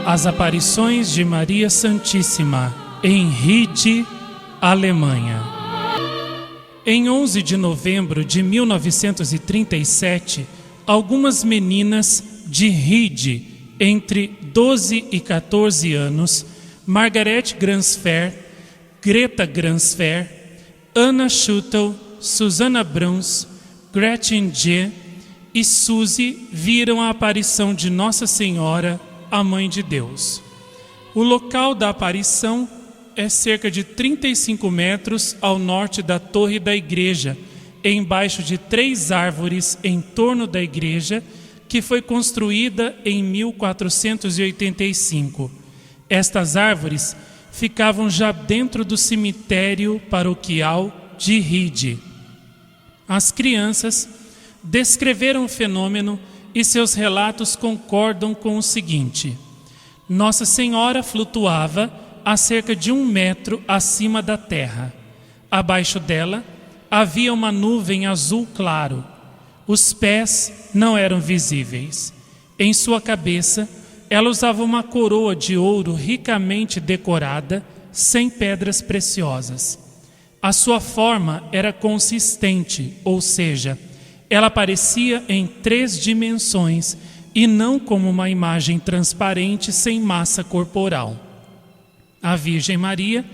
As aparições de Maria Santíssima em Ried, Alemanha. Em 11 de novembro de 1937, algumas meninas de Ried, entre 12 e 14 anos, Margaret Gransfer, Greta Gransfer, Anna Schuttel, Susanna Bruns, Gretchen G. e Suzy viram a aparição de Nossa Senhora, a Mãe de Deus. O local da aparição é cerca de 35 metros ao norte da torre da igreja, embaixo de 3 árvores em torno da igreja, que foi construída em 1485. Estas árvores ficavam já dentro do cemitério paroquial de Ried. As crianças descreveram o fenômeno e seus relatos concordam com o seguinte: Nossa Senhora flutuava a cerca de 1 metro acima da terra. Abaixo dela havia uma nuvem azul claro. Os pés não eram visíveis. Em sua cabeça, ela usava uma coroa de ouro ricamente decorada, sem pedras preciosas. A sua forma era consistente, ou seja, ela aparecia em 3 dimensões e não como uma imagem transparente sem massa corporal. A Virgem Maria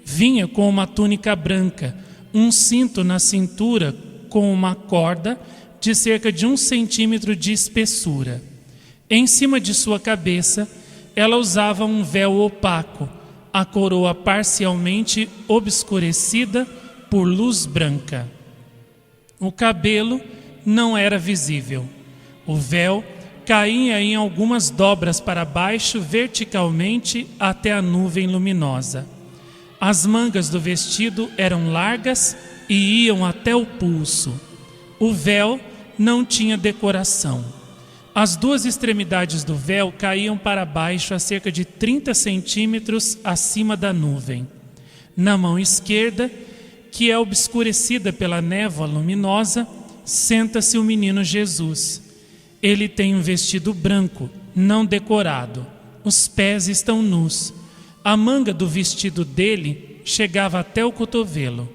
vinha com uma túnica branca, um cinto na cintura com uma corda de cerca de 1 centímetro de espessura. Em cima de sua cabeça, ela usava um véu opaco, a coroa parcialmente obscurecida por luz branca. O cabelo não era visível. O véu caía em algumas dobras para baixo verticalmente até a nuvem luminosa. As mangas do vestido eram largas e iam até o pulso. O véu não tinha decoração. As 2 extremidades do véu caíam para baixo a cerca de 30 centímetros acima da nuvem. Na mão esquerda, que é obscurecida pela névoa luminosa, senta-se o menino Jesus. Ele tem um vestido branco, não decorado. Os pés estão nus. A manga do vestido dele chegava até o cotovelo.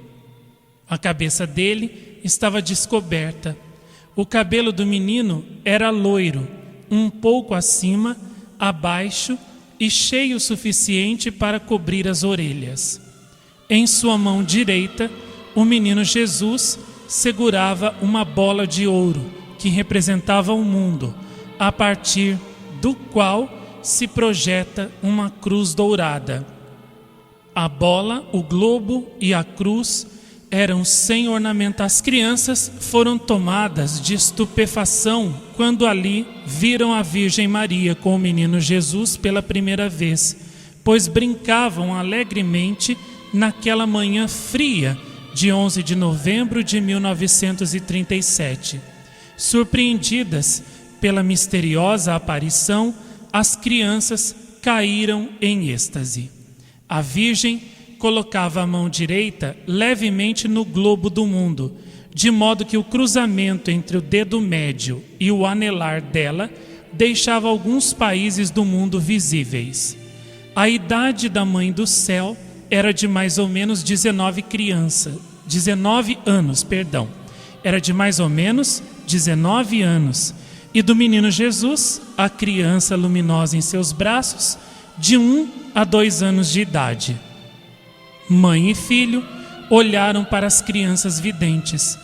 A cabeça dele estava descoberta. O cabelo do menino era loiro, um pouco acima, abaixo e cheio o suficiente para cobrir as orelhas. Em sua mão direita, o menino Jesus segurava uma bola de ouro que representava o mundo, a partir do qual se projeta uma cruz dourada. A bola, o globo e a cruz eram sem ornamento. As crianças foram tomadas de estupefação quando ali viram a Virgem Maria com o menino Jesus pela primeira vez, pois brincavam alegremente naquela manhã fria de 11 de novembro de 1937. Surpreendidas pela misteriosa aparição, as crianças caíram em êxtase. A Virgem colocava a mão direita levemente no globo do mundo, de modo que o cruzamento entre o dedo médio e o anelar dela deixava alguns países do mundo visíveis. A idade da Mãe do Céu era de mais ou menos 19 anos. Era de mais ou menos 19 anos. E do menino Jesus, a criança luminosa em seus braços, de 1 a 2 anos de idade. Mãe e filho olharam para as crianças videntes.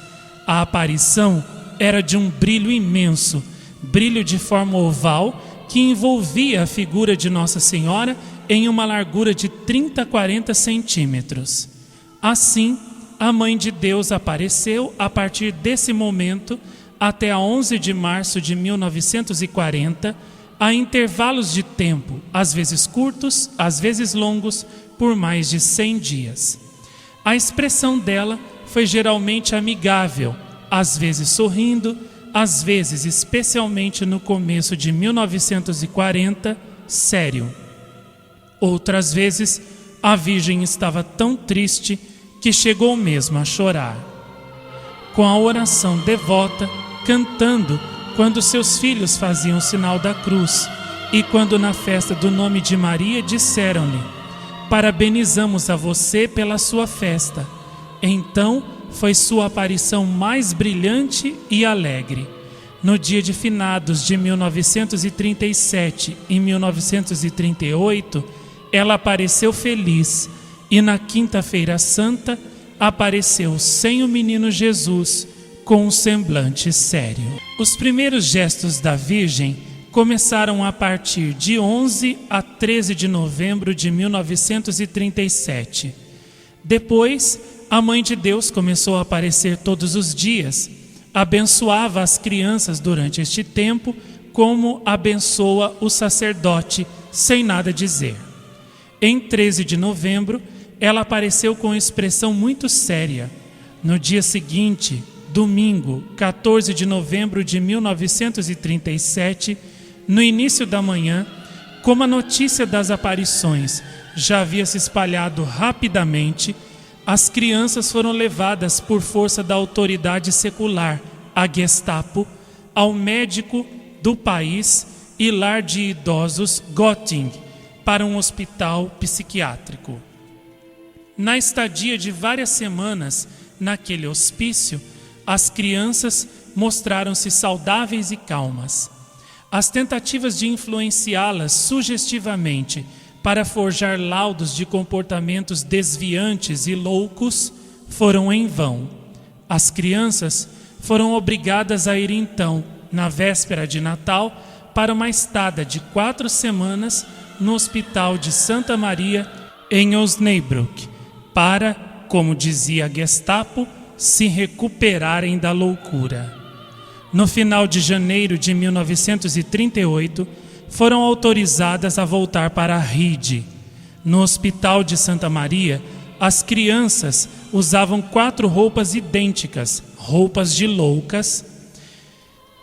A aparição era de um brilho imenso, brilho de forma oval, que envolvia a figura de Nossa Senhora em uma largura de 30 a 40 centímetros. Assim, a Mãe de Deus apareceu a partir desse momento até a 11 de março de 1940, a intervalos de tempo, às vezes curtos, às vezes longos, por mais de 100 dias. A expressão dela foi geralmente amigável, às vezes sorrindo, às vezes, especialmente no começo de 1940, sério. Outras vezes, a Virgem estava tão triste que chegou mesmo a chorar. Com a oração devota, cantando quando seus filhos faziam o sinal da cruz, E quando na festa do nome de Maria disseram-lhe: parabenizamos a você pela sua festa, então foi sua aparição mais brilhante e alegre. No dia de finados de 1937 e 1938, ela apareceu feliz, e na Quinta-feira Santa apareceu sem o menino Jesus, com um semblante sério. Os primeiros gestos da Virgem começaram a partir de 11 a 13 de novembro de 1937. Depois, a Mãe de Deus começou a aparecer todos os dias, abençoava as crianças durante este tempo, como abençoa o sacerdote, sem nada dizer. Em 13 de novembro, ela apareceu com expressão muito séria. No dia seguinte, domingo, 14 de novembro de 1937, no início da manhã, como a notícia das aparições já havia se espalhado rapidamente, as crianças foram levadas por força da autoridade secular, a Gestapo, ao médico do país e lar de idosos Göttingen, para um hospital psiquiátrico. Na estadia de várias semanas naquele hospício, as crianças mostraram-se saudáveis e calmas. As tentativas de influenciá-las sugestivamente para forjar laudos de comportamentos desviantes e loucos foram em vão. As crianças foram obrigadas a ir então, na véspera de Natal, para uma estada de 4 semanas no Hospital de Santa Maria, em Osnabrück, para, como dizia a Gestapo, se recuperarem da loucura. No final de janeiro de 1938, foram autorizadas a voltar para Ried. No Hospital de Santa Maria, as crianças usavam 4 roupas idênticas, roupas de loucas,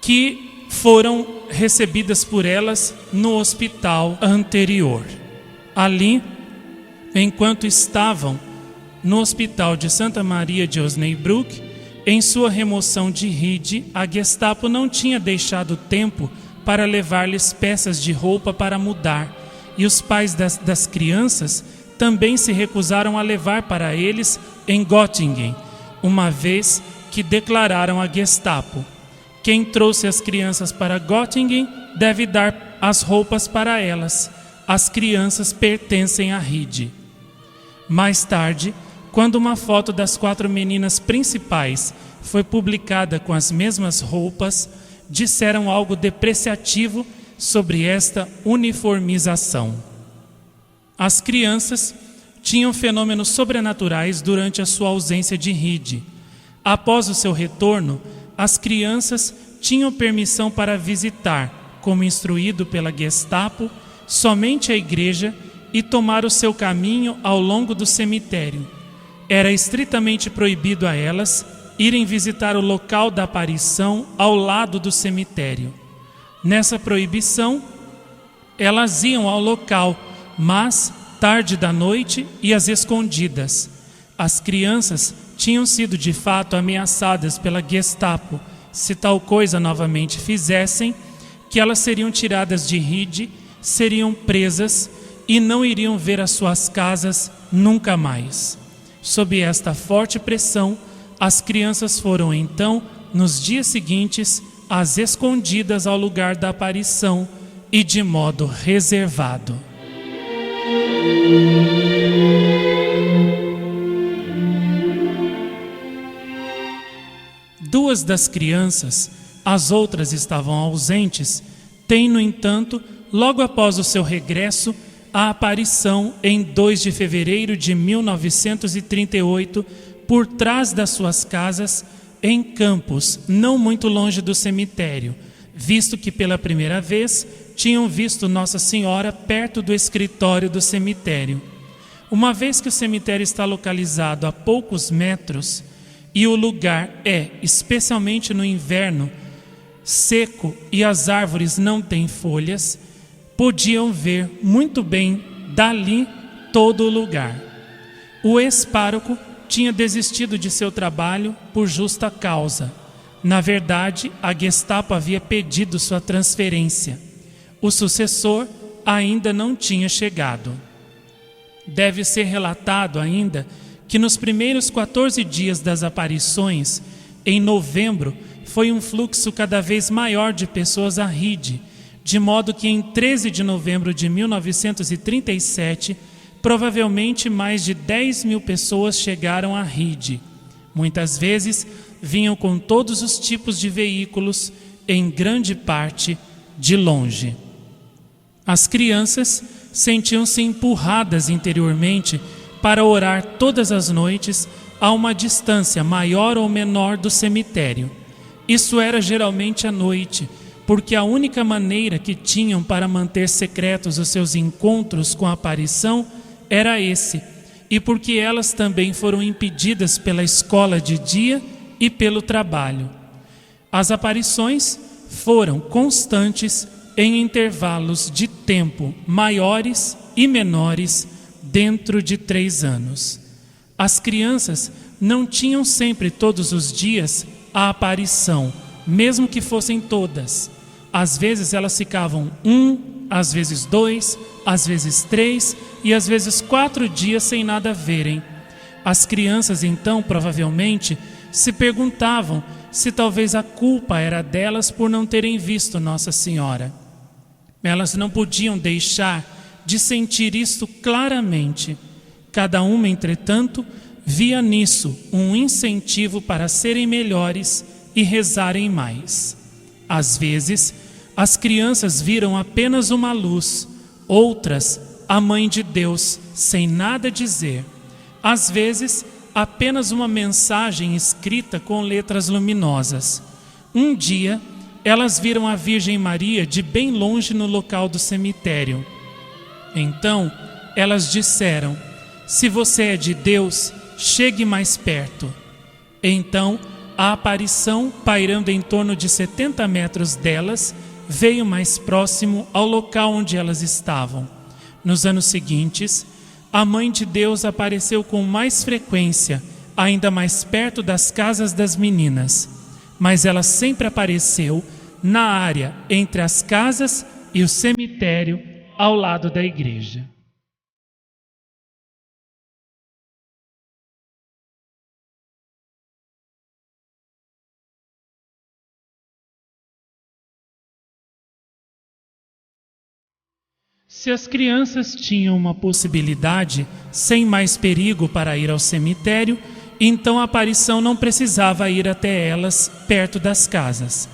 que foram recebidas por elas no hospital anterior. Ali, enquanto estavam no Hospital de Santa Maria de Osnabrück, em sua remoção de Ried, a Gestapo não tinha deixado tempo para levar-lhes peças de roupa para mudar, e os pais das crianças também se recusaram a levar para eles em Göttingen, uma vez que declararam a Gestapo: quem trouxe as crianças para Göttingen deve dar as roupas para elas. As crianças pertencem a Ried. Mais tarde, quando uma foto das 4 meninas principais foi publicada com as mesmas roupas, disseram algo depreciativo sobre esta uniformização. As crianças tinham fenômenos sobrenaturais durante a sua ausência de Ried. Após o seu retorno, as crianças tinham permissão para visitar, como instruído pela Gestapo, somente a igreja e tomar o seu caminho ao longo do cemitério. Era estritamente proibido a elas irem visitar o local da aparição ao lado do cemitério. Nessa proibição, elas iam ao local, mas tarde da noite e às escondidas. As crianças tinham sido de fato ameaçadas pela Gestapo, se tal coisa novamente fizessem, que elas seriam tiradas de Ried, seriam presas e não iriam ver as suas casas nunca mais. Sob esta forte pressão, as crianças foram então, nos dias seguintes, às escondidas ao lugar da aparição e de modo reservado. Duas das crianças, as outras estavam ausentes, têm, no entanto, logo após o seu regresso, a aparição em 2 de fevereiro de 1938, por trás das suas casas, em campos não muito longe do cemitério, visto que pela primeira vez tinham visto Nossa Senhora perto do escritório do cemitério. Uma vez que o cemitério está localizado a poucos metros e o lugar é, especialmente no inverno, seco e as árvores não têm folhas, podiam ver muito bem dali todo o lugar. O ex-pároco tinha desistido de seu trabalho por justa causa. Na verdade, a Gestapo havia pedido sua transferência. O sucessor ainda não tinha chegado. Deve ser relatado ainda que nos primeiros 14 dias das aparições, em novembro, foi um fluxo cada vez maior de pessoas a Ride, de modo que em 13 de novembro de 1937, provavelmente mais de 10 mil pessoas chegaram a Ride. Muitas vezes vinham com todos os tipos de veículos, em grande parte de longe. As crianças sentiam-se empurradas interiormente para orar todas as noites a uma distância maior ou menor do cemitério. Isso era geralmente à noite, porque a única maneira que tinham para manter secretos os seus encontros com a aparição era esse, e porque elas também foram impedidas pela escola de dia e pelo trabalho. As aparições foram constantes em intervalos de tempo maiores e menores dentro de 3 anos. As crianças não tinham sempre todos os dias a aparição, mesmo que fossem todas. Às vezes elas ficavam 1, às vezes 2, às vezes 3 e às vezes 4 dias sem nada verem. As crianças então provavelmente se perguntavam se talvez a culpa era delas por não terem visto Nossa Senhora. Elas não podiam deixar de sentir isto claramente. Cada uma, entretanto, via nisso um incentivo para serem melhores e rezarem mais. Às vezes, as crianças viram apenas uma luz, outras, a Mãe de Deus, sem nada dizer. Às vezes, apenas uma mensagem escrita com letras luminosas. Um dia, elas viram a Virgem Maria de bem longe no local do cemitério. Então, elas disseram: se você é de Deus, chegue mais perto. Então, a aparição, pairando em torno de 70 metros delas, veio mais próximo ao local onde elas estavam. Nos anos seguintes, a Mãe de Deus apareceu com mais frequência, ainda mais perto das casas das meninas. Mas ela sempre apareceu na área entre as casas e o cemitério, ao lado da igreja. Se as crianças tinham uma possibilidade, sem mais perigo, para ir ao cemitério, então a aparição não precisava ir até elas, perto das casas.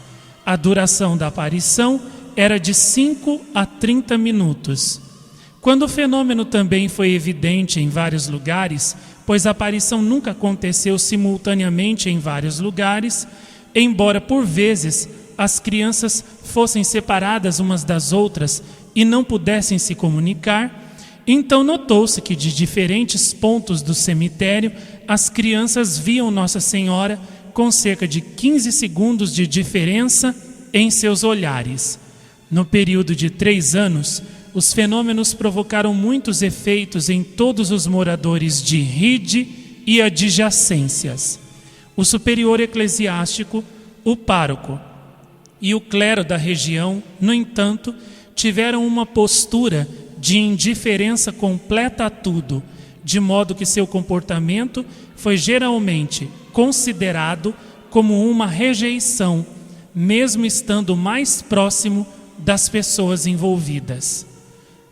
A duração da aparição era de 5 a 30 minutos. Quando o fenômeno também foi evidente em vários lugares, pois a aparição nunca aconteceu simultaneamente em vários lugares, embora por vezes as crianças fossem separadas umas das outras e não pudessem se comunicar, então notou-se que de diferentes pontos do cemitério as crianças viam Nossa Senhora com cerca de 15 segundos de diferença em seus olhares. No período de 3 anos, os fenômenos provocaram muitos efeitos em todos os moradores de Ride e adjacências. O superior eclesiástico, o pároco e o clero da região, no entanto, tiveram uma postura de indiferença completa a tudo, de modo que seu comportamento foi geralmente considerado como uma rejeição, mesmo estando mais próximo das pessoas envolvidas.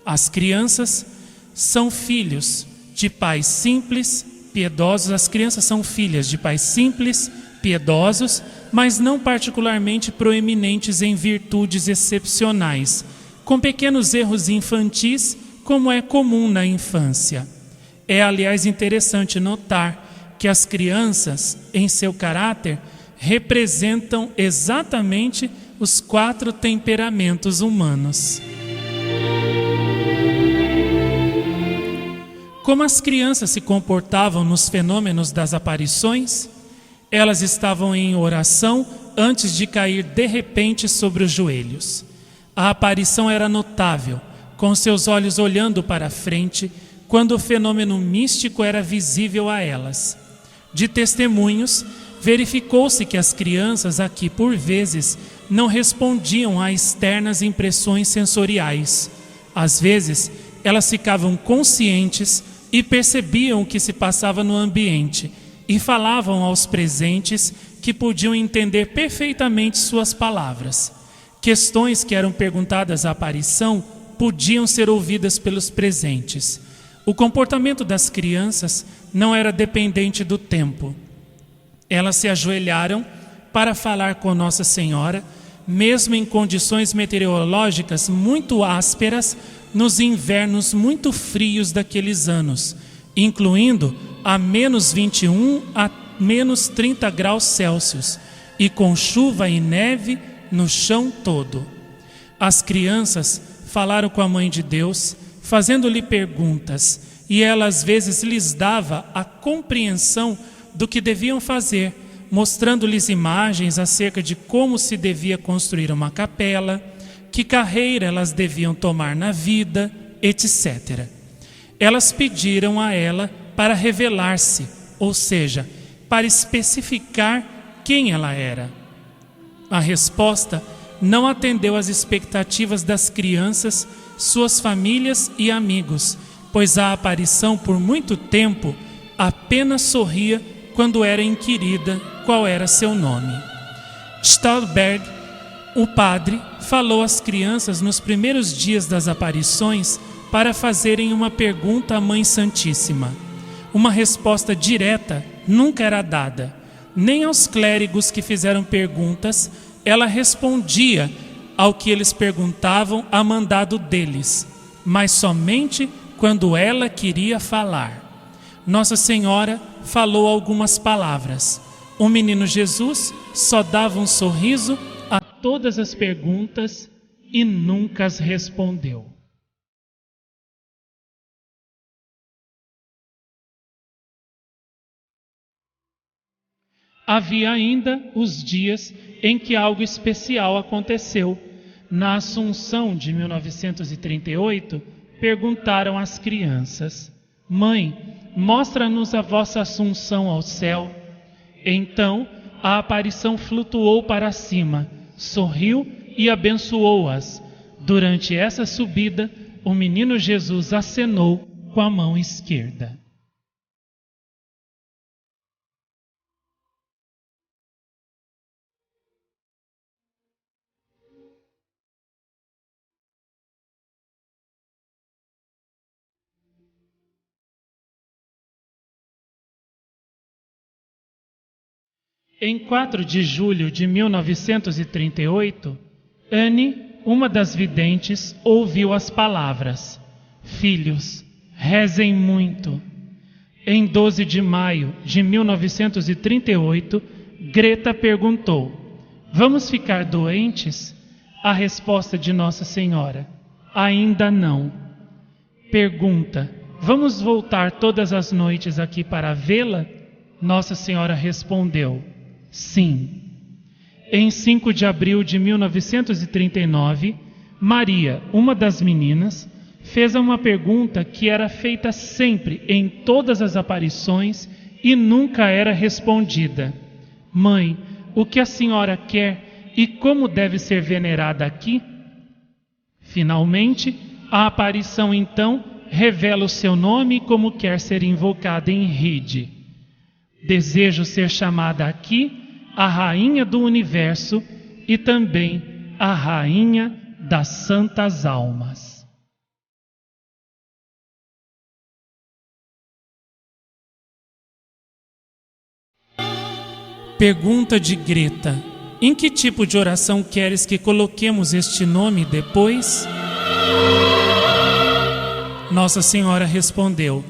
As crianças são filhos de pais simples, piedosos. As crianças são filhas de pais simples, piedosos, mas não particularmente proeminentes em virtudes excepcionais, com pequenos erros infantis, como é comum na infância. É, aliás, interessante notar que as crianças, em seu caráter, representam exatamente os 4 temperamentos humanos. Como as crianças se comportavam nos fenômenos das aparições? Elas estavam em oração antes de cair de repente sobre os joelhos. A aparição era notável, com seus olhos olhando para frente, quando o fenômeno místico era visível a elas. De testemunhos, verificou-se que as crianças aqui, por vezes, não respondiam a externas impressões sensoriais. Às vezes, elas ficavam conscientes e percebiam o que se passava no ambiente e falavam aos presentes que podiam entender perfeitamente suas palavras. Questões que eram perguntadas à aparição podiam ser ouvidas pelos presentes. O comportamento das crianças não era dependente do tempo. Elas se ajoelharam para falar com Nossa Senhora, mesmo em condições meteorológicas muito ásperas, nos invernos muito frios daqueles anos, incluindo a menos 21 a menos 30 graus Celsius, e com chuva e neve no chão todo. As crianças falaram com a Mãe de Deus, fazendo-lhe perguntas, e ela às vezes lhes dava a compreensão do que deviam fazer, mostrando-lhes imagens acerca de como se devia construir uma capela, que carreira elas deviam tomar na vida, etc. Elas pediram a ela para revelar-se, ou seja, para especificar quem ela era. A resposta não atendeu às expectativas das crianças, suas famílias e amigos, pois a aparição por muito tempo apenas sorria quando era inquirida qual era seu nome. Stolberg, o padre, falou às crianças nos primeiros dias das aparições para fazerem uma pergunta à Mãe Santíssima. Uma resposta direta nunca era dada. Nem aos clérigos que fizeram perguntas, ela respondia ao que eles perguntavam a mandado deles, mas somente quando ela queria falar. Nossa Senhora falou algumas palavras. O menino Jesus só dava um sorriso a todas as perguntas e nunca as respondeu. Havia ainda os dias em que algo especial aconteceu. Na Assunção de 1938, perguntaram às crianças: Mãe, mostra-nos a vossa Assunção ao céu. Então a aparição flutuou para cima, sorriu e abençoou-as. Durante essa subida, o menino Jesus acenou com a mão esquerda. Em 4 de julho de 1938, Anne, uma das videntes, ouviu as palavras: Filhos, rezem muito. Em 12 de maio de 1938, Greta perguntou: Vamos ficar doentes? A resposta de Nossa Senhora: Ainda não. Pergunta: Vamos voltar todas as noites aqui para vê-la? Nossa Senhora respondeu: Sim. Em 5 de abril de 1939, Maria, uma das meninas, fez uma pergunta que era feita sempre em todas as aparições e nunca era respondida: Mãe, o que a senhora quer e como deve ser venerada aqui? Finalmente, a aparição então revela o seu nome e como quer ser invocada em rede. Desejo ser chamada aqui a Rainha do Universo e também a Rainha das Santas Almas. Pergunta de Greta: Em que tipo de oração queres que coloquemos este nome depois? Nossa Senhora respondeu: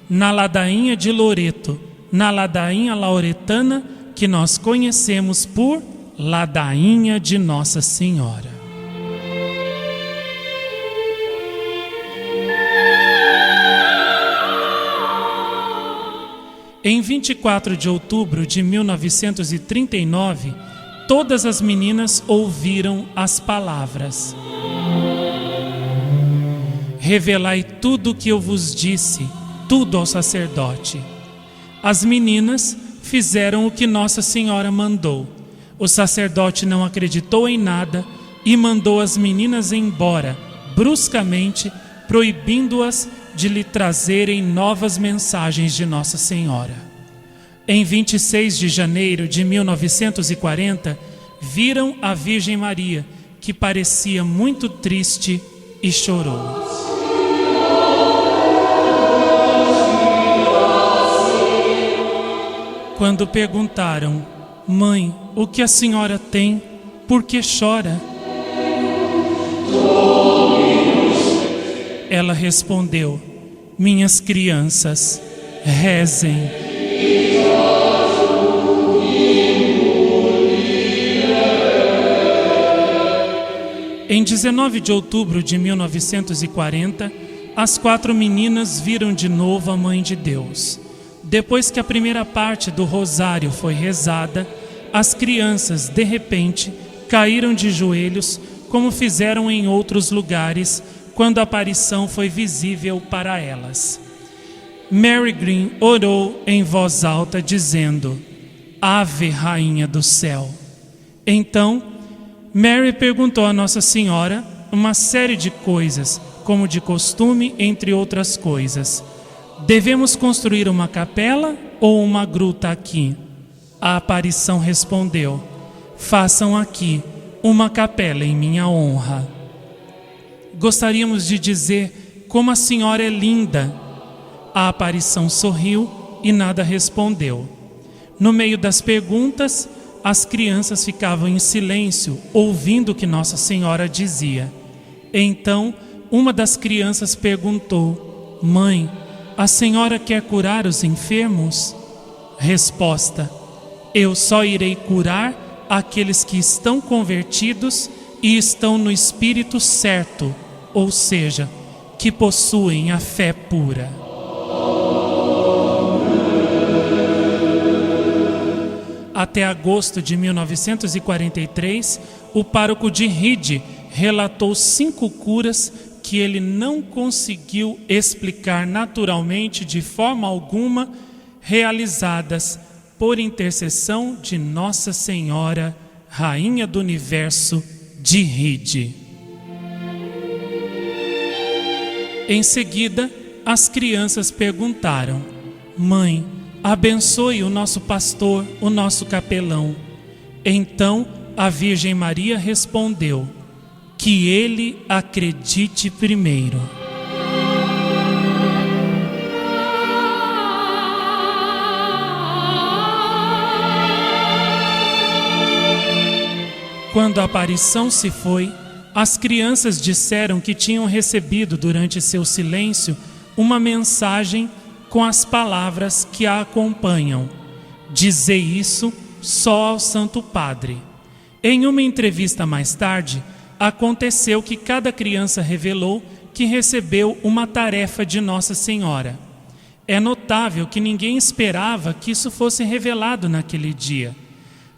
Na ladainha de Loreto, na ladainha lauretana, que nós conhecemos por Ladainha de Nossa Senhora. Em 24 de outubro de 1939, todas as meninas ouviram as palavras: Revelai tudo o que eu vos disse, tudo ao sacerdote. As meninas fizeram o que Nossa Senhora mandou. O sacerdote não acreditou em nada e mandou as meninas embora, bruscamente, proibindo-as de lhe trazerem novas mensagens de Nossa Senhora. Em 26 de janeiro de 1940, viram a Virgem Maria, que parecia muito triste, e chorou. Quando perguntaram: Mãe, o que a senhora tem? Por que chora? Ela respondeu: Minhas crianças, rezem. Em 19 de outubro de 1940, as 4 meninas viram de novo a Mãe de Deus. Depois que a primeira parte do rosário foi rezada, as crianças, de repente, caíram de joelhos, como fizeram em outros lugares, quando a aparição foi visível para elas. Mary Green orou em voz alta, dizendo: Ave, Rainha do Céu. Então, Mary perguntou a Nossa Senhora uma série de coisas, como de costume, entre outras coisas. Devemos construir uma capela ou uma gruta aqui? A aparição respondeu: Façam aqui uma capela em minha honra. Gostaríamos de dizer como a senhora é linda. A aparição sorriu e nada respondeu. No meio das perguntas, as crianças ficavam em silêncio, ouvindo o que Nossa Senhora dizia. Então, uma das crianças perguntou: Mãe, a senhora quer curar os enfermos? Resposta: Eu só irei curar aqueles que estão convertidos e estão no espírito certo, ou seja, que possuem a fé pura. Até agosto de 1943, o pároco de Reed relatou 5 curas que ele não conseguiu explicar naturalmente de forma alguma, realizadas por intercessão de Nossa Senhora, Rainha do Universo, de Reed. Em seguida, as crianças perguntaram: Mãe, abençoe o nosso pastor, o nosso capelão. Então a Virgem Maria respondeu: Que ele acredite primeiro. Quando a aparição se foi, as crianças disseram que tinham recebido durante seu silêncio uma mensagem com as palavras que a acompanham: Dizei isso só ao Santo Padre. Em uma entrevista mais tarde, aconteceu que cada criança revelou que recebeu uma tarefa de Nossa Senhora. É notável que ninguém esperava que isso fosse revelado naquele dia.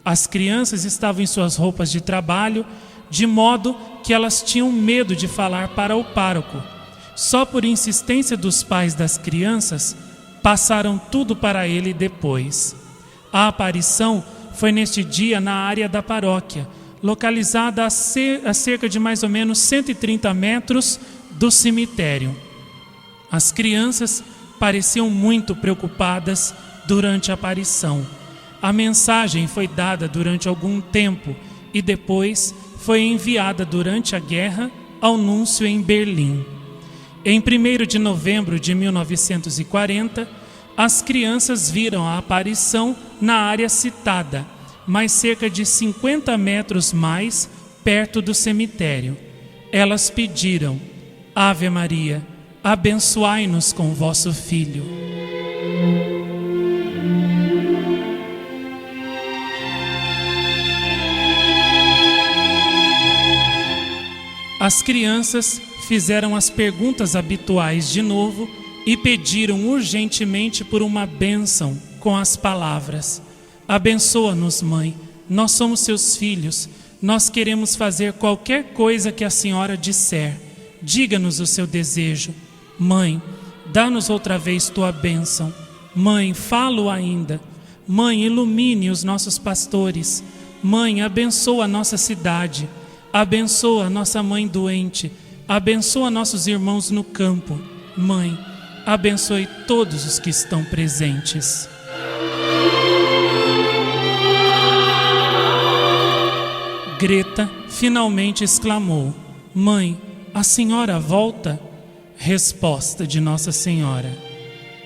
As crianças estavam em suas roupas de trabalho, de modo que elas tinham medo de falar para o pároco. Só por insistência dos pais das crianças, passaram tudo para ele depois. A aparição foi neste dia na área da paróquia, localizada a cerca de mais ou menos 130 metros do cemitério. As crianças pareciam muito preocupadas durante a aparição. A mensagem foi dada durante algum tempo e depois foi enviada durante a guerra ao núncio em Berlim. Em 1º de novembro de 1940, as crianças viram a aparição na área citada, mas cerca de 50 metros mais perto do cemitério. Elas pediram: Ave Maria, abençoai-nos com vosso Filho. As crianças fizeram as perguntas habituais de novo e pediram urgentemente por uma bênção com as palavras: Abençoa-nos, Mãe, nós somos seus filhos, nós queremos fazer qualquer coisa que a senhora disser. Diga-nos o seu desejo. Mãe, dá-nos outra vez tua bênção. Mãe, fala-o ainda. Mãe, ilumine os nossos pastores. Mãe, abençoa a nossa cidade, abençoa a nossa mãe doente, abençoa nossos irmãos no campo. Mãe, abençoe todos os que estão presentes. Greta finalmente exclamou: Mãe, a senhora volta? Resposta de Nossa Senhora: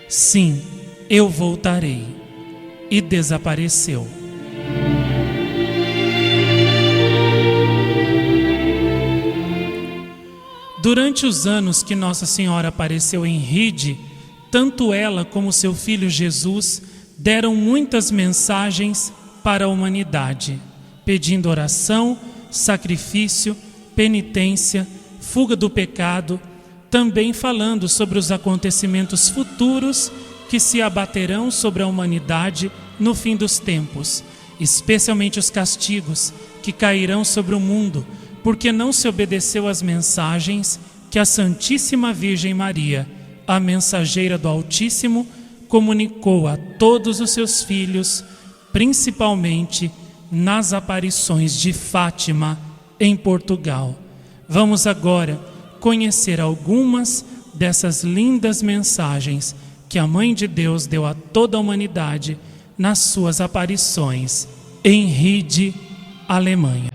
Sim, eu voltarei. E desapareceu. Durante os anos que Nossa Senhora apareceu em Ride, tanto ela como seu filho Jesus deram muitas mensagens para a humanidade, pedindo oração, sacrifício, penitência, fuga do pecado, também falando sobre os acontecimentos futuros que se abaterão sobre a humanidade no fim dos tempos, especialmente os castigos que cairão sobre o mundo, porque não se obedeceu às mensagens que a Santíssima Virgem Maria, a mensageira do Altíssimo, comunicou a todos os seus filhos, principalmente nas aparições de Fátima, em Portugal. Vamos agora conhecer algumas dessas lindas mensagens que a Mãe de Deus deu a toda a humanidade nas suas aparições em Ride, Alemanha.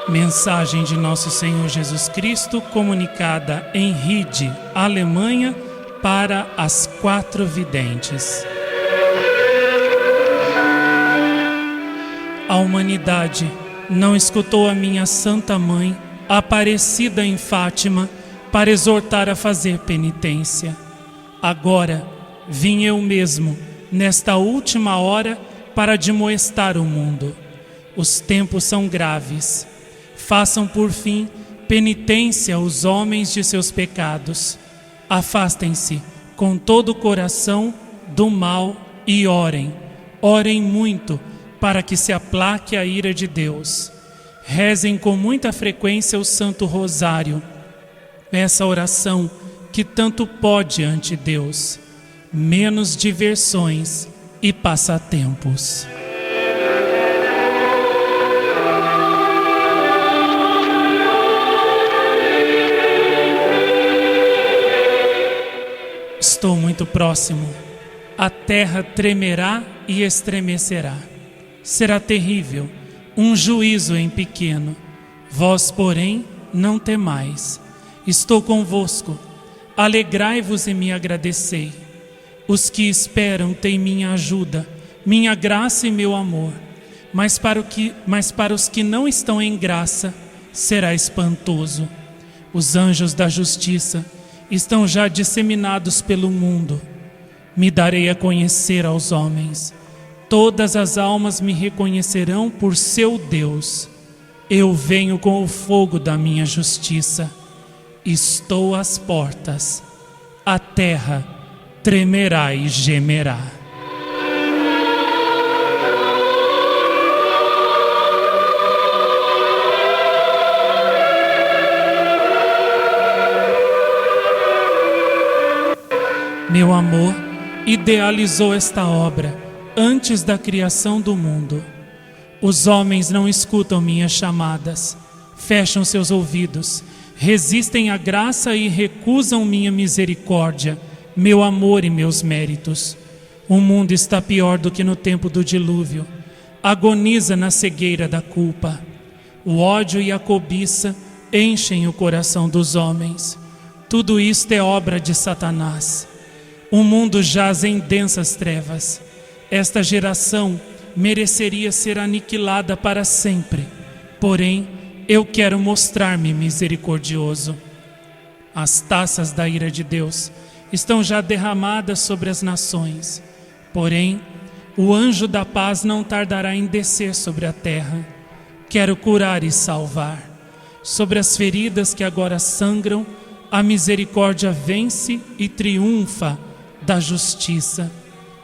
Mensagem de Nosso Senhor Jesus Cristo comunicada em Ride, Alemanha, para as 4 videntes. A humanidade não escutou a minha Santa Mãe, aparecida em Fátima, para exortar a fazer penitência. Agora vim eu mesmo, nesta última hora, para admoestar o mundo. Os tempos são graves. Façam por fim penitência os homens de seus pecados. Afastem-se com todo o coração do mal e orem. Orem muito para que se aplaque a ira de Deus. Rezem com muita frequência o Santo Rosário. Essa oração que tanto pode ante Deus. Menos diversões e passatempos. Estou muito próximo. A terra tremerá e estremecerá. Será terrível, um juízo em pequeno. Vós, porém, não temais. Estou convosco. Alegrai-vos e me agradecei. Os que esperam têm minha ajuda, minha graça e meu amor. Mas para os que não estão em graça, será espantoso. Os anjos da justiça estão já disseminados pelo mundo. Me darei a conhecer aos homens. Todas as almas me reconhecerão por seu Deus. Eu venho com o fogo da minha justiça. Estou às portas. A terra tremerá e gemerá. Meu amor idealizou esta obra antes da criação do mundo. Os homens não escutam minhas chamadas, fecham seus ouvidos, resistem à graça e recusam minha misericórdia, meu amor e meus méritos. O mundo está pior do que no tempo do dilúvio, agoniza na cegueira da culpa. O ódio e a cobiça enchem o coração dos homens. Tudo isto é obra de Satanás. O mundo jaz em densas trevas. Esta geração mereceria ser aniquilada para sempre. Porém, eu quero mostrar-me misericordioso. As taças da ira de Deus estão já derramadas sobre as nações. Porém, o anjo da paz não tardará em descer sobre a terra. Quero curar e salvar. Sobre as feridas que agora sangram, a misericórdia vence e triunfa da justiça.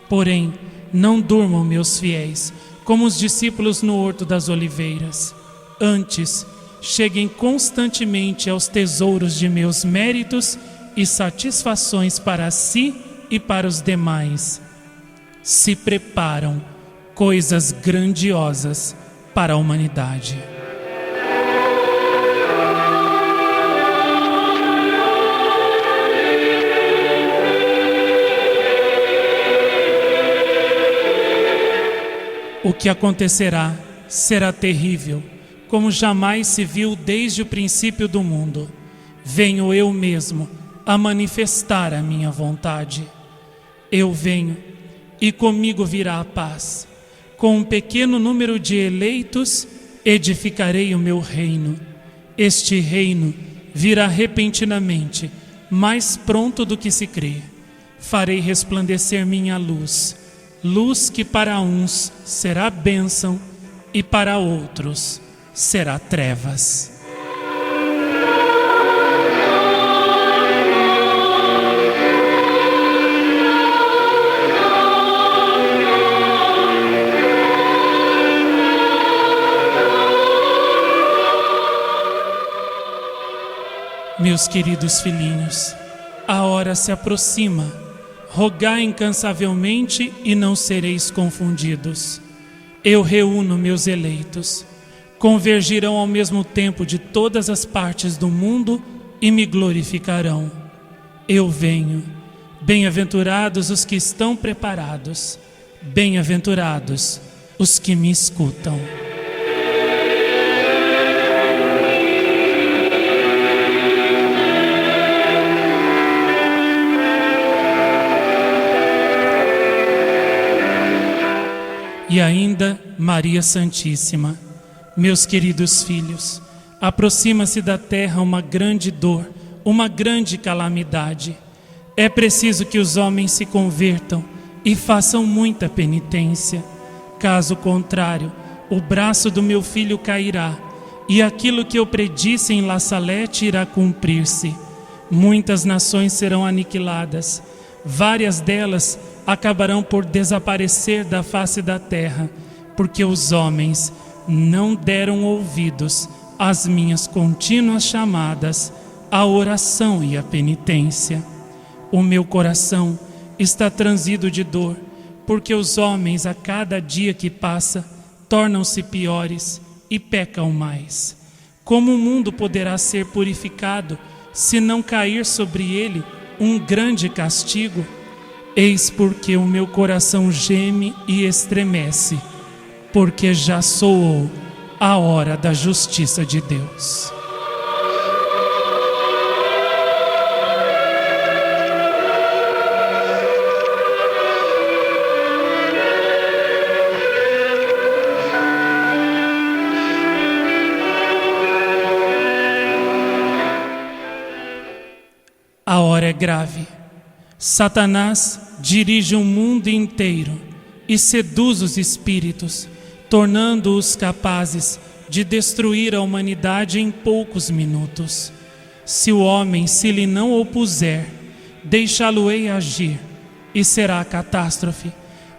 Porém, não durmam, meus fiéis, como os discípulos no Horto das Oliveiras. Antes, cheguem constantemente aos tesouros de meus méritos e satisfações para si e para os demais. Se preparam coisas grandiosas para a humanidade. O que acontecerá será terrível, como jamais se viu desde o princípio do mundo. Venho eu mesmo a manifestar a minha vontade. Eu venho, e comigo virá a paz. Com um pequeno número de eleitos, edificarei o meu reino. Este reino virá repentinamente, mais pronto do que se crê. Farei resplandecer minha luz, luz que para uns será bênção e para outros será trevas. Meus queridos filhinhos, a hora se aproxima. Rogai incansavelmente e não sereis confundidos. Eu reúno meus eleitos. Convergirão ao mesmo tempo de todas as partes do mundo e me glorificarão. Eu venho. Bem-aventurados os que estão preparados. Bem-aventurados os que me escutam. E ainda Maria Santíssima. Meus queridos filhos, aproxima-se da terra uma grande dor, uma grande calamidade. É preciso que os homens se convertam e façam muita penitência. Caso contrário, o braço do meu filho cairá, e aquilo que eu predisse em La Salette irá cumprir-se. Muitas nações serão aniquiladas, várias delas acabarão por desaparecer da face da terra, porque os homens não deram ouvidos às minhas contínuas chamadas à oração e à penitência. O meu coração está transido de dor, porque os homens a cada dia que passa tornam-se piores e pecam mais. Como o mundo poderá ser purificado se não cair sobre ele um grande castigo? Eis porque o meu coração geme e estremece, porque já soou a hora da justiça de Deus. A hora é grave. Satanás dirige o mundo inteiro e seduz os espíritos, tornando-os capazes de destruir a humanidade em poucos minutos. Se o homem se lhe não opuser, deixá-lo-ei agir, e será a catástrofe,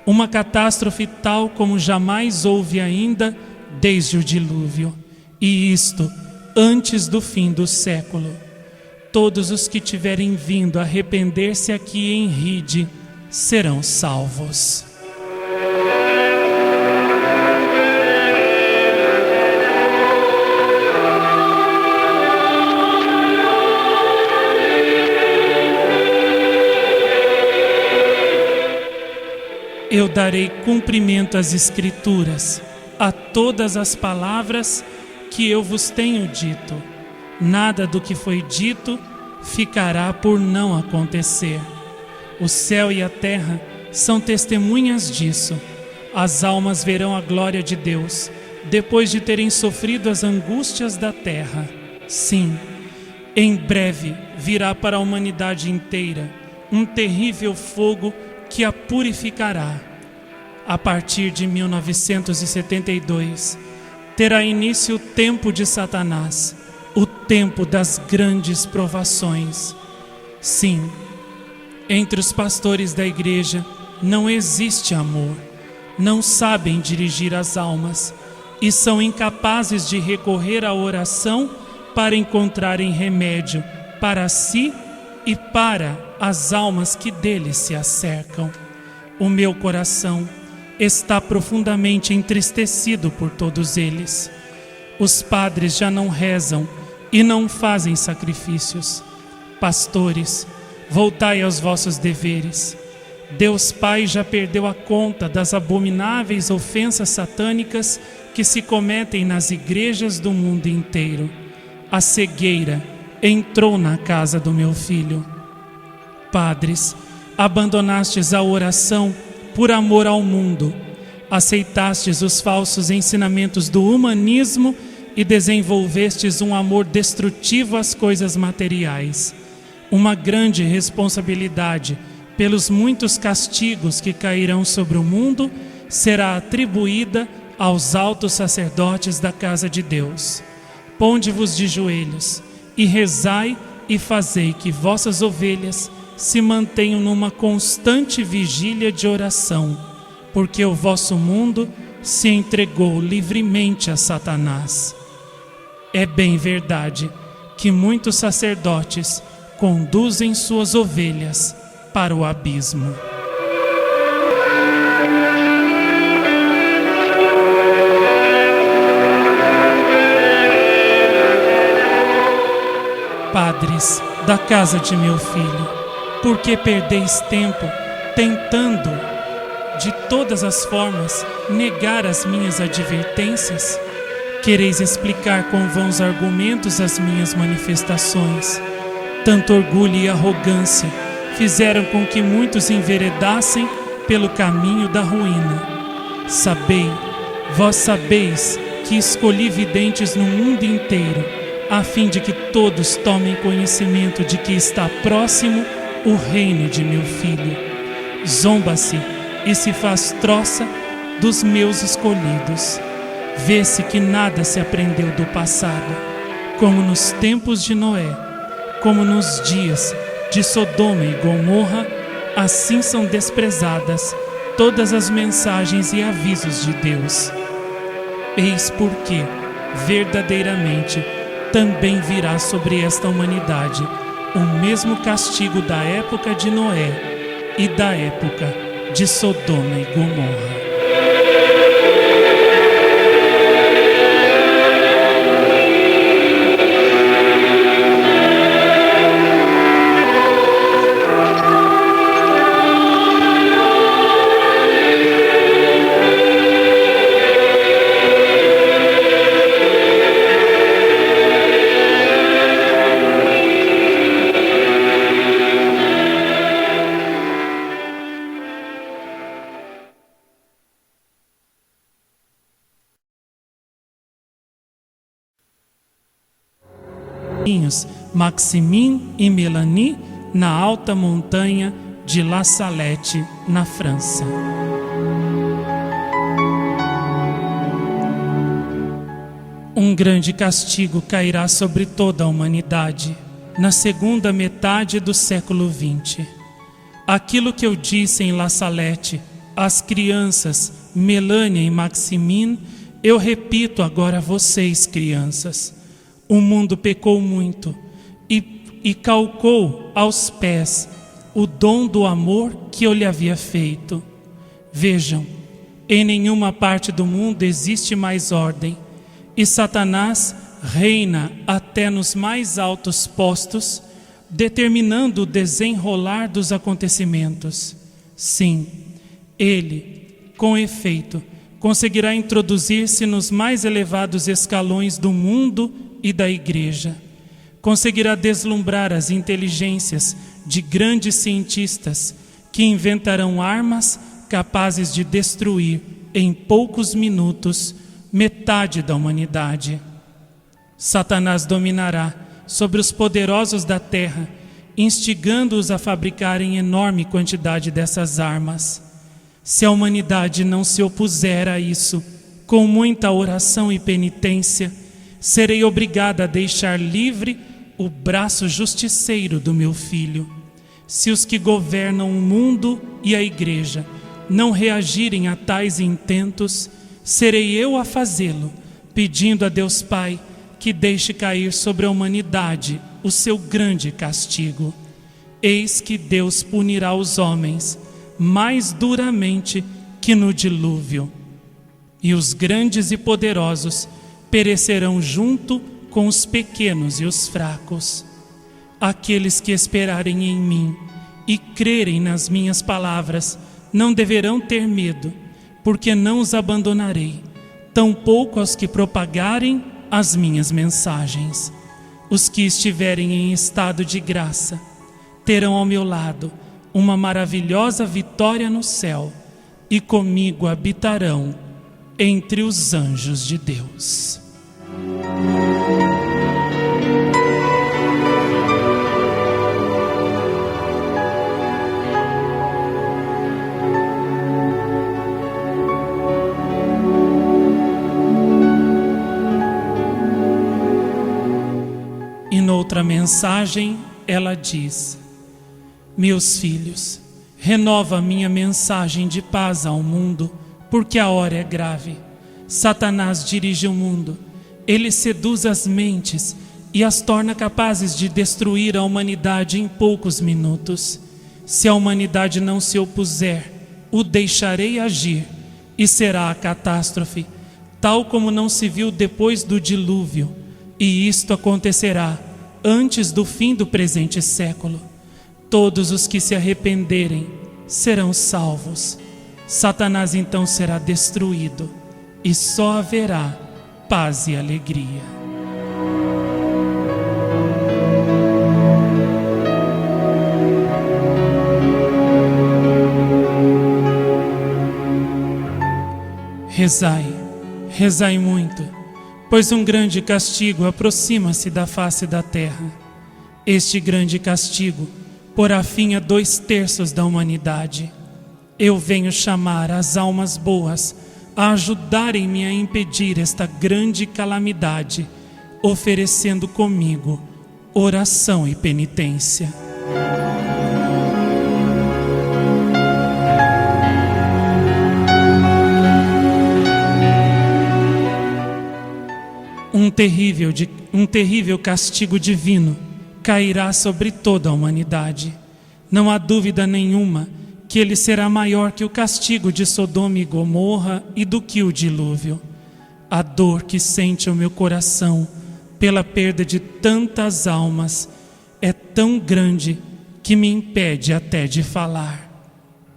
uma catástrofe tal como jamais houve ainda desde o dilúvio, e isto antes do fim do século. Todos os que tiverem vindo arrepender-se aqui em Ride serão salvos. Eu darei cumprimento às Escrituras, a todas as palavras que eu vos tenho dito. Nada do que foi dito ficará por não acontecer. O céu e a terra são testemunhas disso. As almas verão a glória de Deus, depois de terem sofrido as angústias da terra. Sim, Em breve virá para a humanidade inteira um terrível fogo que a purificará. A partir de 1972, terá início o tempo de Satanás, o tempo das grandes provações. Sim, entre os pastores da igreja não existe amor, não sabem dirigir as almas e são incapazes de recorrer à oração para encontrarem remédio para si e para as almas que deles se acercam. O meu coração está profundamente entristecido por todos eles. Os padres já não rezam e não fazem sacrifícios. Pastores, voltai aos vossos deveres. Deus Pai já perdeu a conta das abomináveis ofensas satânicas que se cometem nas igrejas do mundo inteiro. A cegueira entrou na casa do meu filho. Padres, abandonastes a oração por amor ao mundo, aceitastes os falsos ensinamentos do humanismo e desenvolvestes um amor destrutivo às coisas materiais. Uma grande responsabilidade pelos muitos castigos que cairão sobre o mundo será atribuída aos altos sacerdotes da casa de Deus. Ponde-vos de joelhos e rezai e fazei que vossas ovelhas se mantenham numa constante vigília de oração, porque o vosso mundo se entregou livremente a Satanás. É bem verdade que muitos sacerdotes conduzem suas ovelhas para o abismo. Padres da casa de meu filho, por que perdeis tempo tentando, de todas as formas, negar as minhas advertências? Quereis explicar com vãos argumentos as minhas manifestações. Tanto orgulho e arrogância fizeram com que muitos enveredassem pelo caminho da ruína. Sabei, vós sabeis que escolhi videntes no mundo inteiro, a fim de que todos tomem conhecimento de que está próximo o reino de meu filho. Zomba-se e se faz troça dos meus escolhidos. Vê-se que nada se aprendeu do passado, como nos tempos de Noé, como nos dias de Sodoma e Gomorra, assim são desprezadas todas as mensagens e avisos de Deus. Eis porque, verdadeiramente, também virá sobre esta humanidade o mesmo castigo da época de Noé e da época de Sodoma e Gomorra. Maximin e Melanie, na alta montanha de La Salette, na França. Um grande castigo cairá sobre toda a humanidade na segunda metade do século XX. Aquilo que eu disse em La Salette às crianças Melania e Maximin, eu repito agora a vocês, crianças. O mundo pecou muito e calcou aos pés o dom do amor que eu lhe havia feito. Vejam, em nenhuma parte do mundo existe mais ordem, e Satanás reina até nos mais altos postos, determinando o desenrolar dos acontecimentos. Sim, ele, com efeito, conseguirá introduzir-se nos mais elevados escalões do mundo e da igreja. Conseguirá deslumbrar as inteligências de grandes cientistas que inventarão armas capazes de destruir em poucos minutos metade da humanidade. Satanás dominará sobre os poderosos da terra, instigando-os a fabricarem enorme quantidade dessas armas. Se a humanidade não se opuser a isso, com muita oração e penitência, serei obrigada a deixar livre o braço justiceiro do meu filho. Se os que governam o mundo e a igreja não reagirem a tais intentos, serei eu a fazê-lo, pedindo a Deus Pai que deixe cair sobre a humanidade o seu grande castigo. Eis que Deus punirá os homens mais duramente que no dilúvio, e os grandes e poderosos perecerão junto com os pequenos e os fracos. Aqueles que esperarem em mim e crerem nas minhas palavras não deverão ter medo, porque não os abandonarei, tampouco aos que propagarem as minhas mensagens. Os que estiverem em estado de graça terão ao meu lado uma maravilhosa vitória no céu, e comigo habitarão entre os anjos de Deus. E noutra mensagem ela diz: meus filhos, renova a minha mensagem de paz ao mundo, porque a hora é grave. Satanás dirige o mundo, ele seduz as mentes e as torna capazes de destruir a humanidade em poucos minutos. Se a humanidade não se opuser, o deixarei agir, e será a catástrofe, tal como não se viu depois do dilúvio, e isto acontecerá antes do fim do presente século. Todos os que se arrependerem serão salvos. Satanás então será destruído, e só haverá paz e alegria. Rezai, rezai muito, pois um grande castigo aproxima-se da face da terra. Este grande castigo porá fim a 2/3 da humanidade. Eu venho chamar as almas boas a ajudarem-me a impedir esta grande calamidade, oferecendo comigo oração e penitência. Um terrível castigo divino cairá sobre toda a humanidade. Não há dúvida nenhuma que ele será maior que o castigo de Sodoma e Gomorra e do que o dilúvio. A dor que sente o meu coração pela perda de tantas almas é tão grande que me impede até de falar.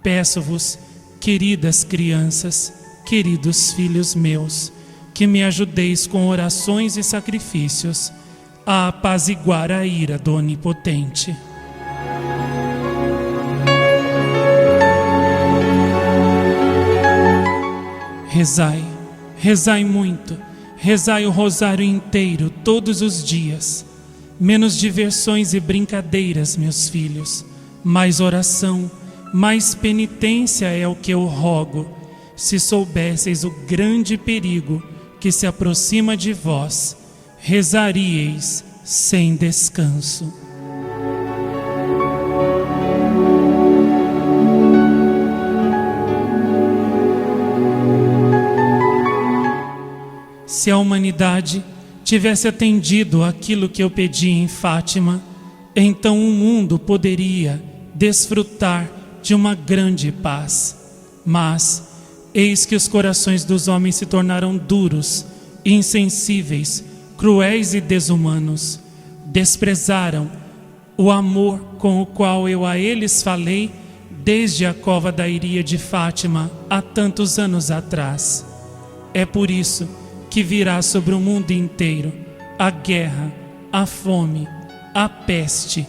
Peço-vos, queridas crianças, queridos filhos meus, que me ajudeis com orações e sacrifícios a apaziguar a ira do Onipotente. Rezai, rezai muito, rezai o rosário inteiro todos os dias. Menos diversões e brincadeiras, meus filhos, mais oração, mais penitência é o que eu rogo. Se soubesseis o grande perigo que se aproxima de vós, rezaríeis sem descanso. Se a humanidade tivesse atendido aquilo que eu pedi em Fátima, então o mundo poderia desfrutar de uma grande paz. Mas eis que os corações dos homens se tornaram duros, insensíveis, cruéis e desumanos. Desprezaram o amor com o qual eu a eles falei desde a cova da Iria de Fátima há tantos anos atrás. É por isso que virá sobre o mundo inteiro a guerra, a fome, a peste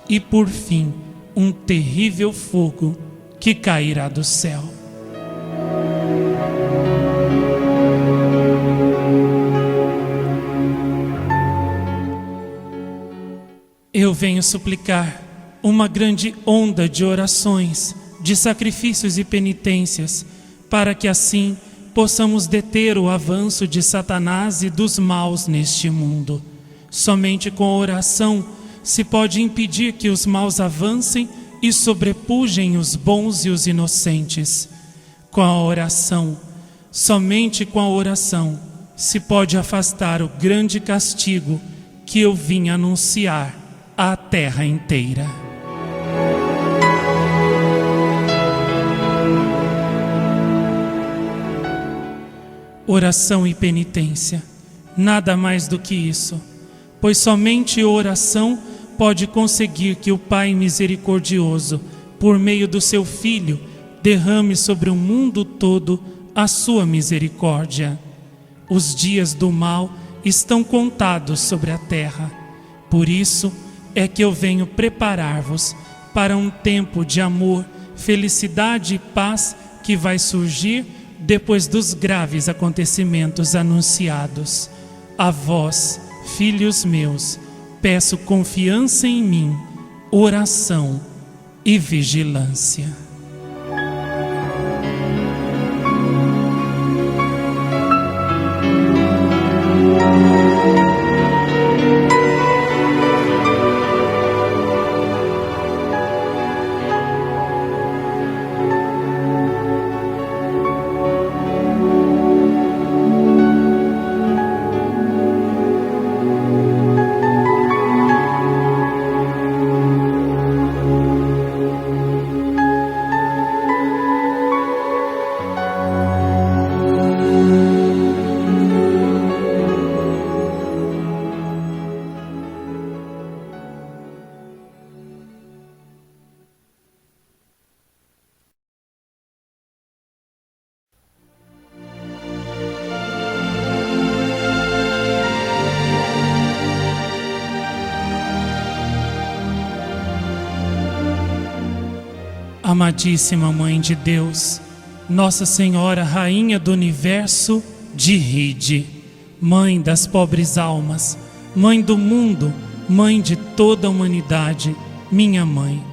e, por fim, um terrível fogo que cairá do céu. eu venho suplicar uma grande onda de orações, de sacrifícios e penitências, para que assim possamos deter o avanço de Satanás e dos maus neste mundo. Somente com a oração se pode impedir que os maus avancem e sobrepujem os bons e os inocentes. Com a oração, somente com a oração, se pode afastar o grande castigo que eu vim anunciar à terra inteira. Oração e penitência, nada mais do que isso, pois somente oração pode conseguir que o Pai misericordioso, por meio do seu Filho, derrame sobre o mundo todo a sua misericórdia. Os dias do mal estão contados sobre a terra. Por isso é que eu venho preparar-vos para um tempo de amor, felicidade e paz que vai surgir depois dos graves acontecimentos anunciados. A vós, filhos meus, peço confiança em mim, oração e vigilância. Amadíssima Mãe de Deus, Nossa Senhora Rainha do Universo de Ride, Mãe das pobres almas, Mãe do mundo, Mãe de toda a humanidade, minha Mãe,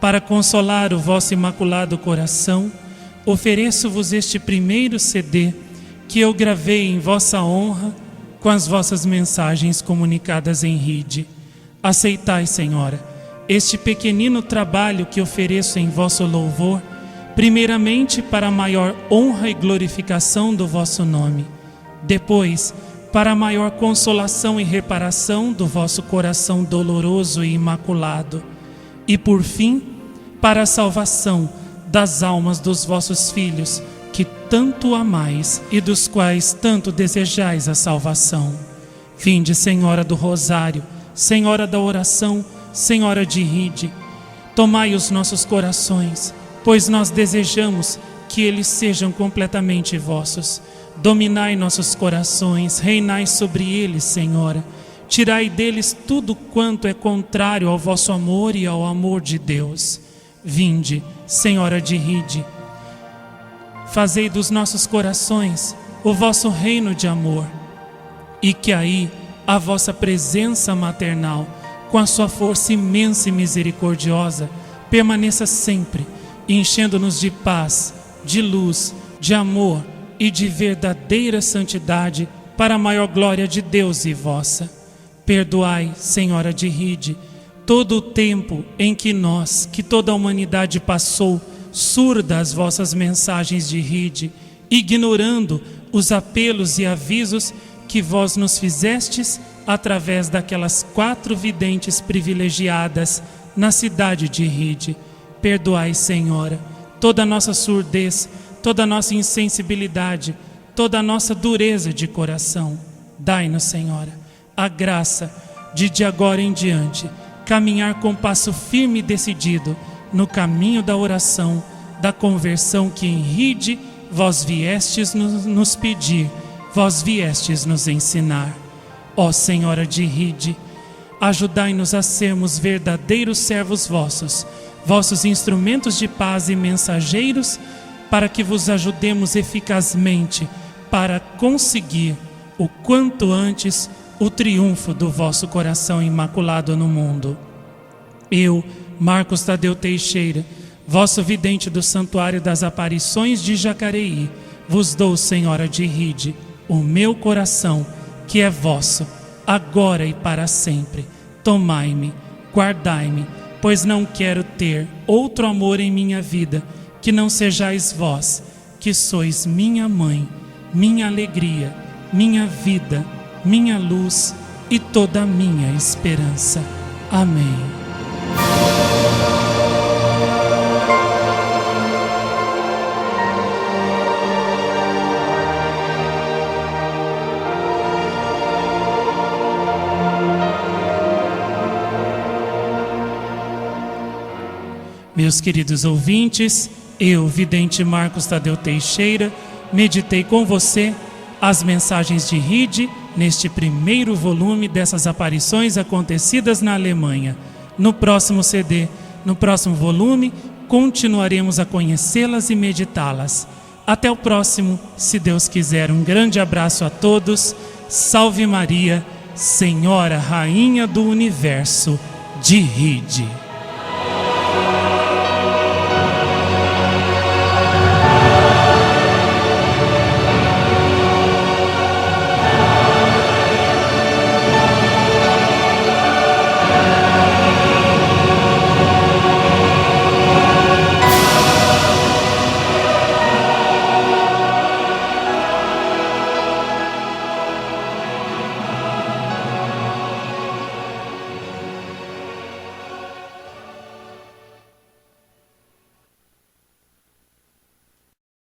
para consolar o vosso imaculado coração, ofereço-vos este primeiro CD que eu gravei em vossa honra com as vossas mensagens comunicadas em Ride. Aceitai, Senhora, este pequenino trabalho que ofereço em vosso louvor, primeiramente para a maior honra e glorificação do vosso nome, depois para a maior consolação e reparação do vosso coração doloroso e imaculado, e por fim, para a salvação das almas dos vossos filhos, que tanto amais e dos quais tanto desejais a salvação. Vinde, Senhora do Rosário, Senhora da oração, Senhora de Ride, tomai os nossos corações, pois nós desejamos que eles sejam completamente vossos. Dominai nossos corações, reinai sobre eles, Senhora. Tirai deles tudo quanto é contrário ao vosso amor e ao amor de Deus. Vinde, Senhora de Ride, fazei dos nossos corações o vosso reino de amor, e que aí a vossa presença maternal, com a sua força imensa e misericordiosa, permaneça sempre, enchendo-nos de paz, de luz, de amor e de verdadeira santidade, para a maior glória de Deus e vossa. Perdoai, Senhora de Ride, todo o tempo em que nós, que toda a humanidade passou, surda às vossas mensagens de Ride, ignorando os apelos e avisos que vós nos fizestes através daquelas 4 videntes privilegiadas na cidade de Ride. Perdoai, Senhora, toda a nossa surdez, toda a nossa insensibilidade, toda a nossa dureza de coração. Dai-nos, Senhora, a graça de agora em diante, caminhar com passo firme e decidido no caminho da oração, da conversão que em Ride vós viestes nos pedir, vós viestes nos ensinar. Ó Senhora de Ride, ajudai-nos a sermos verdadeiros servos vossos, vossos instrumentos de paz e mensageiros, para que vos ajudemos eficazmente para conseguir o quanto antes o triunfo do vosso coração imaculado no mundo. Eu, Marcos Tadeu Teixeira, vosso vidente do Santuário das Aparições de Jacareí, vos dou, Senhora de Ride, o meu coração, que é vosso, agora e para sempre. Tomai-me, guardai-me, pois não quero ter outro amor em minha vida, que não sejais vós, que sois minha mãe, minha alegria, minha vida, minha luz e toda a minha esperança. Amém. Meus queridos ouvintes, eu, vidente Marcos Tadeu Teixeira, meditei com você as mensagens de Ride neste primeiro volume dessas aparições acontecidas na Alemanha. No próximo CD, no próximo volume, continuaremos a conhecê-las e meditá-las. Até o próximo, se Deus quiser. Um grande abraço a todos. Salve Maria, Senhora Rainha do Universo de Ride.